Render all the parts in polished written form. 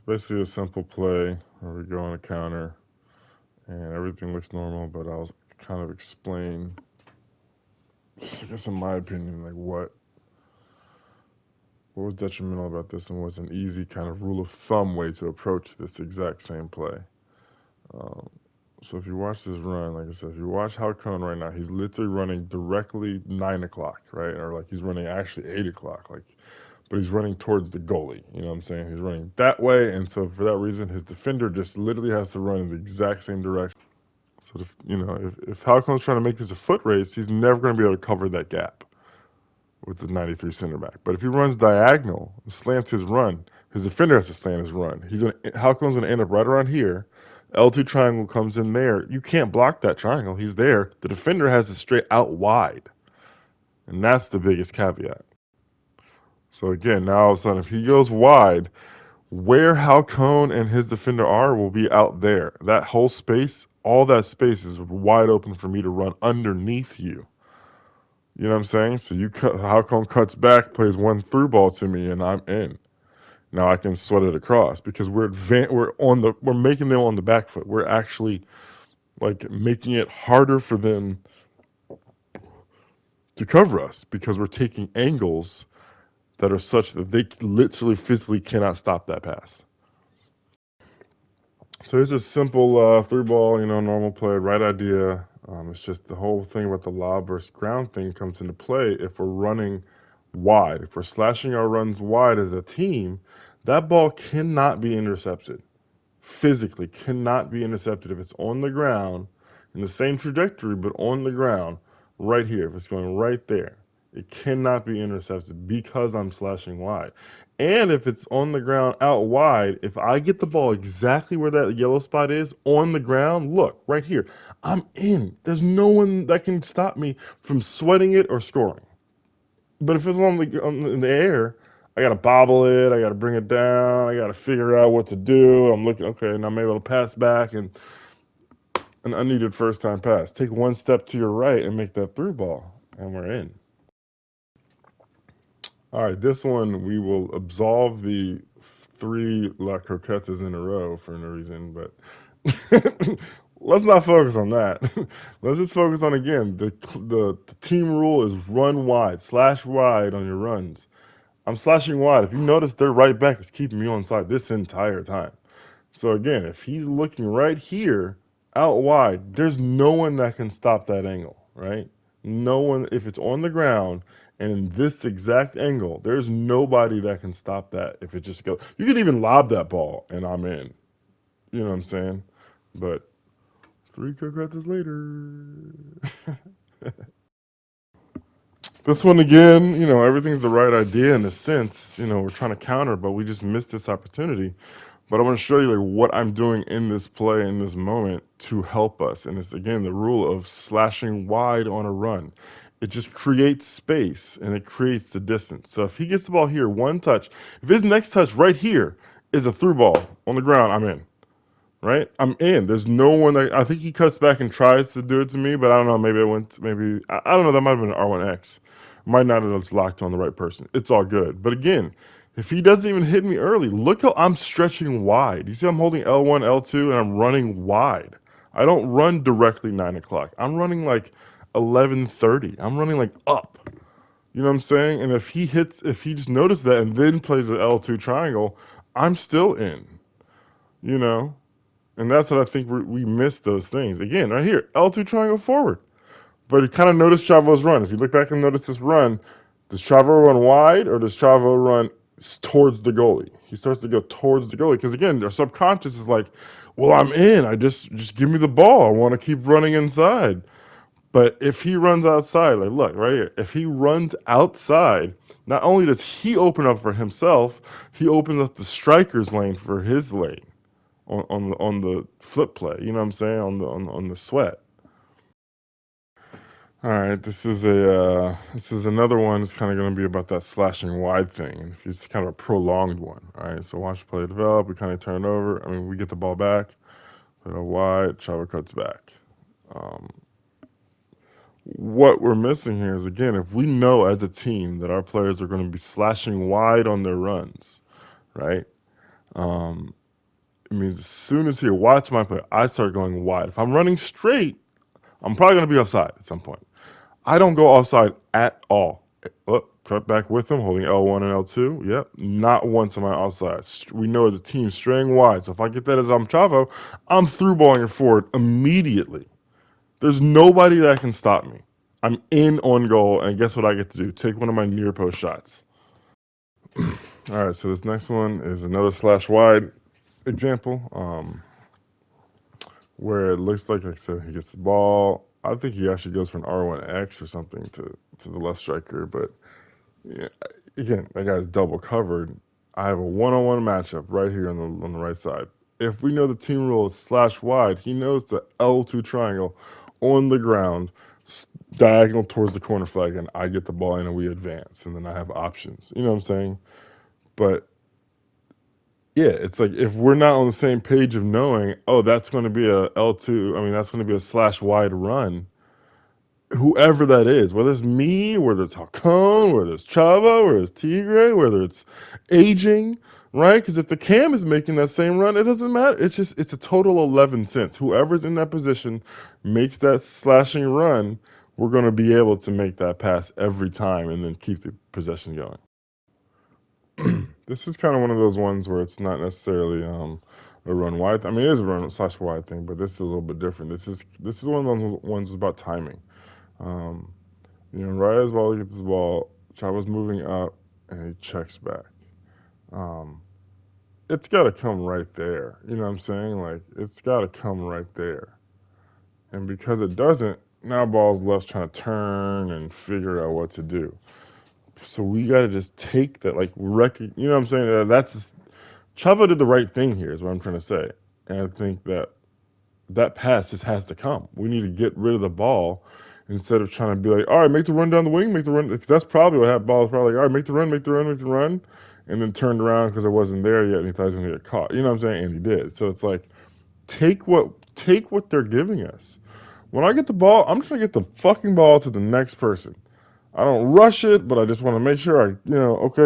basically a simple play where we go on a counter and everything looks normal, but I'll kind of explain, I guess in my opinion, like what was detrimental about this and what's an easy kind of rule of thumb way to approach this exact same play. Um, so if you watch this run, like I said, if you watch Halcon right now, he's literally running directly 9 o'clock, right? Or like he's running actually 8 o'clock, like, but he's running towards the goalie. You know what I'm saying? He's running that way, and so for that reason, his defender just literally has to run in the exact same direction. So if Halcon's trying to make this a foot race, he's never going to be able to cover that gap with the 93 center back. But if he runs diagonal, slants his run, his defender has to slant his run. Halcon's going to end up right around here. L2 triangle comes in there. You can't block that triangle. He's there. The defender has to straight out wide. And that's the biggest caveat. So again, now all of a sudden, if he goes wide, where Halcon and his defender are will be out there. That whole space, all that space is wide open for me to run underneath you. You know what I'm saying? So Halcon cuts back, plays one through ball to me, and I'm in. Now I can sweat it across because we're making them on the back foot. We're actually like making it harder for them to cover us because we're taking angles that are such that they literally physically cannot stop that pass. So here's a simple through ball, normal play, right idea. It's just the whole thing about the lob versus ground thing comes into play if we're running wide. If we're slashing our runs wide as a team, that ball cannot be intercepted. Physically cannot be intercepted if it's on the ground in the same trajectory, but on the ground right here. If it's going right there, it cannot be intercepted because I'm slashing wide. And if it's on the ground out wide, if I get the ball exactly where that yellow spot is on the ground, look right here, I'm in. There's no one that can stop me from sweating it or scoring. But if it's in the air, I gotta bobble it. I gotta bring it down. I gotta figure out what to do. I'm looking. Okay, now maybe I'll pass back and an unneeded first time pass. Take one step to your right and make that through ball, and we're in. All right, this one we will absolve the three La Croquetas in a row for no reason, but let's not focus on that. Let's just focus on again the team rule is run wide, slash wide on your runs. I'm slashing wide. If you notice, their right back is keeping me on side this entire time. So again, if he's looking right here, out wide, there's no one that can stop that angle, right? No one, if it's on the ground and in this exact angle, there's nobody that can stop that if it just goes. You could even lob that ball and I'm in. You know what I'm saying? But three Coquetas later. This one again, everything's the right idea in a sense. We're trying to counter, but we just missed this opportunity. But I want to show you like what I'm doing in this play in this moment to help us. And it's again the rule of slashing wide on a run. It just creates space and it creates the distance. So if he gets the ball here, one touch, if his next touch right here is a through ball on the ground, I'm in. Right? I'm in. There's no one that I think he cuts back and tries to do it to me, but I don't know. Maybe I don't know. That might have been an R1X. Might not have just locked on the right person. It's all good. But again, if he doesn't even hit me early, look how I'm stretching wide. You see, I'm holding L1, L2, and I'm running wide. I don't run directly 9 o'clock. I'm running like 11:30. I'm running like up. You know what I'm saying? And if he just noticed that and then plays the L2 triangle, I'm still in. You know, and that's what I think we missed those things. Again, right here, L2 triangle forward. But you kind of notice Chavo's run. If you look back and notice this run, does Chavo run wide or does Chavo run towards the goalie? He starts to go towards the goalie because again, our subconscious is like, "Well, I'm in. I just give me the ball. I want to keep running inside." But if he runs outside, like look right here, if he runs outside, not only does he open up for himself, he opens up the striker's lane for his lane on the flip play. You know what I'm saying? On the sweat. All right, this is another one. It's kind of going to be about that slashing wide thing, and it's kind of a prolonged one. All right, so watch the play develop. We kind of turn it over. I mean, we get the ball back, put it wide. Chavo cuts back. Um, what we're missing here is again, if we know as a team that our players are going to be slashing wide on their runs, right? It means as soon as he watch my play, I start going wide. If I'm running straight, I'm probably going to be offside at some point. I don't go offside at all. Oh, cut back with him, holding L1 and L2. Yep, not once am I offside. We know as a team straying wide. So if I get that as I'm Chavo, I'm through balling it forward immediately. There's nobody that can stop me. I'm in on goal, and guess what I get to do? Take one of my near post shots. All right, so this next one is another slash wide example, where it looks like I said, he gets the ball. I think he actually goes for an R1X or something to the left striker, but yeah, again, that guy's double covered. I have a one-on-one matchup right here on the right side. If we know the team rule is slash wide, he knows the L2 triangle on the ground, diagonal towards the corner flag, and I get the ball in and we advance, and then I have options. You know what I'm saying? But yeah, it's like if we're not on the same page of knowing, oh, that's going to be a L2, I mean, that's going to be a slash wide run, whoever that is, whether it's me, whether it's Halcon, whether it's Chavo, whether it's Tigre, whether it's aging, right? Because if the cam is making that same run, it doesn't matter. It's a total 11 cents. Whoever's in that position makes that slashing run, we're going to be able to make that pass every time and then keep the possession going. This is kind of one of those ones where it's not necessarily a run wide. I mean, it is a run slash wide thing, but this is a little bit different. This is one of those ones about timing. Um, right as well he gets the ball, Chavo's moving up and he checks back. It's got to come right there. You know what I'm saying? Like, it's got to come right there. And because it doesn't, now ball's left trying to turn and figure out what to do. So we got to just take that, like, you know what I'm saying? Chavo did the right thing here, is what I'm trying to say. And I think that pass just has to come. We need to get rid of the ball instead of trying to be like, all right, make the run down the wing, make the run. Because that's probably what happened. Ball was probably like, all right, make the run. And then turned around because it wasn't there yet and he thought he was going to get caught. You know what I'm saying? And he did. So it's like, take what they're giving us. When I get the ball, I'm trying to get the fucking ball to the next person. I don't rush it, but I just want to make sure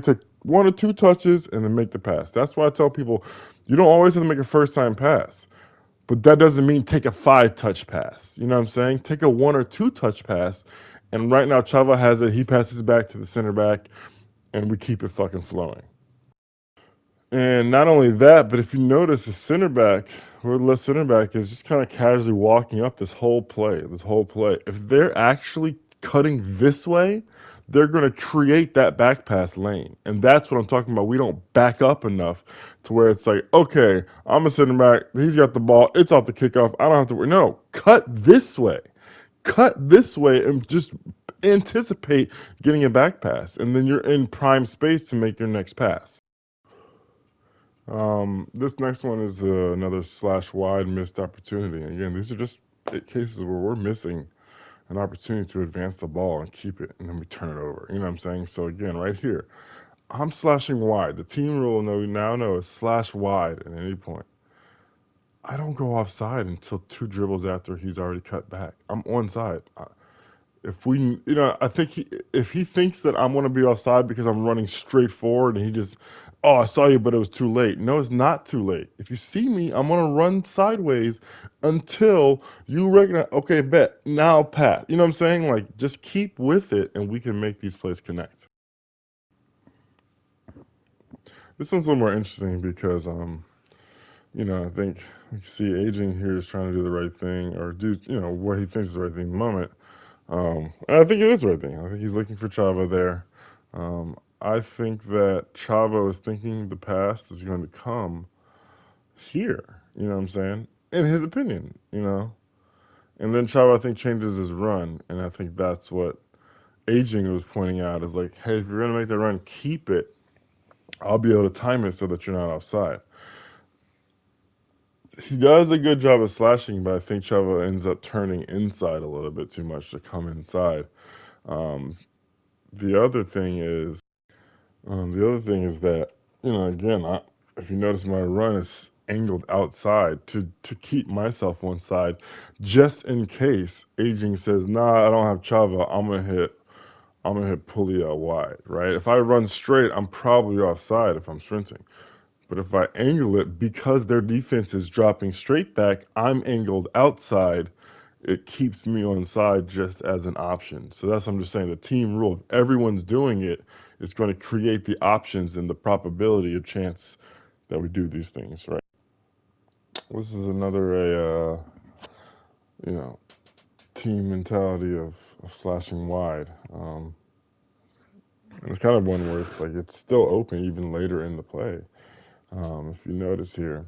take one or two touches and then make the pass. That's why I tell people, you don't always have to make a first time pass. But that doesn't mean take a 5-touch pass. You know what I'm saying? Take a 1 or 2-touch pass. And right now, Chava has it. He passes back to the center back, and we keep it fucking flowing. And not only that, but if you notice, the center back, or the left center back, is just kind of casually walking up this whole play. If they're actually cutting this way, they're going to create that back pass lane. And that's what I'm talking about. We don't back up enough to where it's like, okay, I'm a center back. He's got the ball. It's off the kickoff. I don't have to. No, cut this way. And just anticipate getting a back pass. And then you're in prime space to make your next pass. This next one is another slash wide missed opportunity. And again, these are just cases where we're missing an opportunity to advance the ball and keep it, and then we turn it over. You know what I'm saying? So again, right here, I'm slashing wide. The team rule we now know is slash wide at any point. I don't go offside until 2 dribbles after he's already cut back. I'm onside. I think if he thinks that I'm going to be offside because I'm running straight forward and he just, oh, I saw you, but it was too late. No, it's not too late. If you see me, I'm going to run sideways until you recognize, okay, bet, now pass. You know what I'm saying? Like, just keep with it and we can make these plays connect. This one's a little more interesting because, I think you see aging here is trying to do the right thing or do, what he thinks is the right thing in the moment. And I think it is the right thing. I think he's looking for Chavo there. I think that Chavo is thinking the pass is going to come here. You know what I'm saying? In his opinion, And then Chavo, I think, changes his run. And I think that's what aging was pointing out is like, hey, if you're going to make that run, keep it. I'll be able to time it so that you're not offside. He does a good job of slashing, but I think Chavo ends up turning inside a little bit too much to come inside. The other thing is that again, if you notice, my run is angled outside to keep myself one side, just in case aging says, nah, I don't have Chavo. I'm gonna hit pulley out wide, right? If I run straight, I'm probably offside if I'm sprinting. But if I angle it, because their defense is dropping straight back, I'm angled outside. It keeps me on side just as an option. So that's what I'm just saying. The team rule, if everyone's doing it, it's going to create the options and the probability of chance that we do these things, right? This is another you know, team mentality of slashing wide. And it's kind of one where it's like it's still open even later in the play. If you notice here,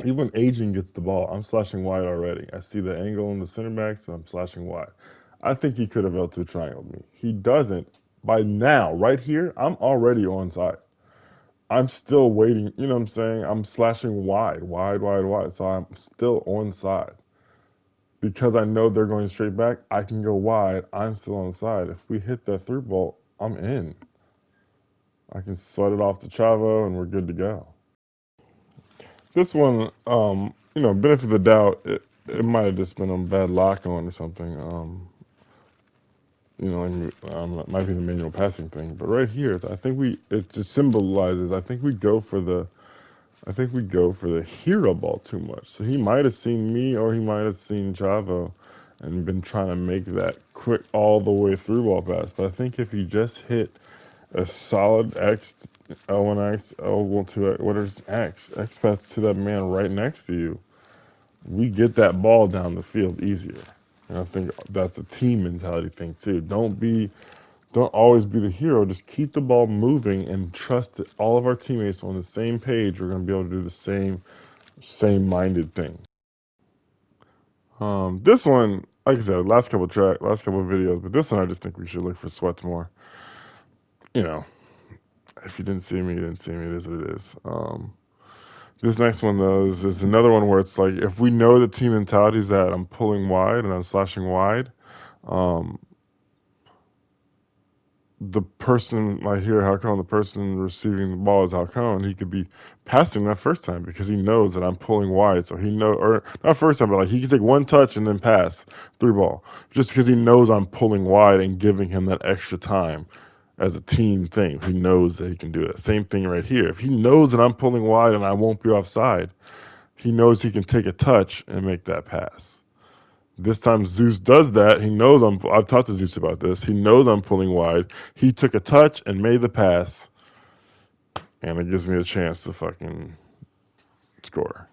even when Aging gets the ball, I'm slashing wide already. I see the angle in the center backs, and I'm slashing wide. I think he could have L2 triangled me. He doesn't. By now, right here, I'm already onside. I'm still waiting. You know what I'm saying? I'm slashing wide, wide, wide, wide. So I'm still onside. Because I know they're going straight back, I can go wide. I'm still onside. If we hit that through ball, I'm in. I can sweat it off to Chavo, and we're good to go. This one, benefit of the doubt, it might have just been a bad lock on or something. It might be the manual passing thing, but right here, I think it just symbolizes. I think we go for the hero ball too much. So he might have seen me, or he might have seen Chavo, and been trying to make that quick all the way through ball pass. But I think if you just hit a solid X, L1X, L12, whatever's X pass to that man right next to you, we get that ball down the field easier. And I think that's a team mentality thing too. Don't always be the hero. Just keep the ball moving and trust that all of our teammates are on the same page. We're going to be able to do the same-minded thing. This one, like I said, last couple of videos, but this one I just think we should look for sweats more. If you didn't see me, you didn't see me. It is what it is. This next one, though, is another one where it's like, if we know the team mentality is that I'm pulling wide and I'm slashing wide, the person, like here, Halcon, the person receiving the ball is Halcon, he could be passing that first time because he knows that I'm pulling wide. So or not first time, but like he can take one touch and then pass through ball just because he knows I'm pulling wide and giving him that extra time as a team thing. He knows that he can do it. Same thing right here. If he knows that I'm pulling wide and I won't be offside, he knows he can take a touch and make that pass. This time Zeus does that. He knows I've talked to Zeus about this. He knows I'm pulling wide. He took a touch and made the pass. And it gives me a chance to fucking score.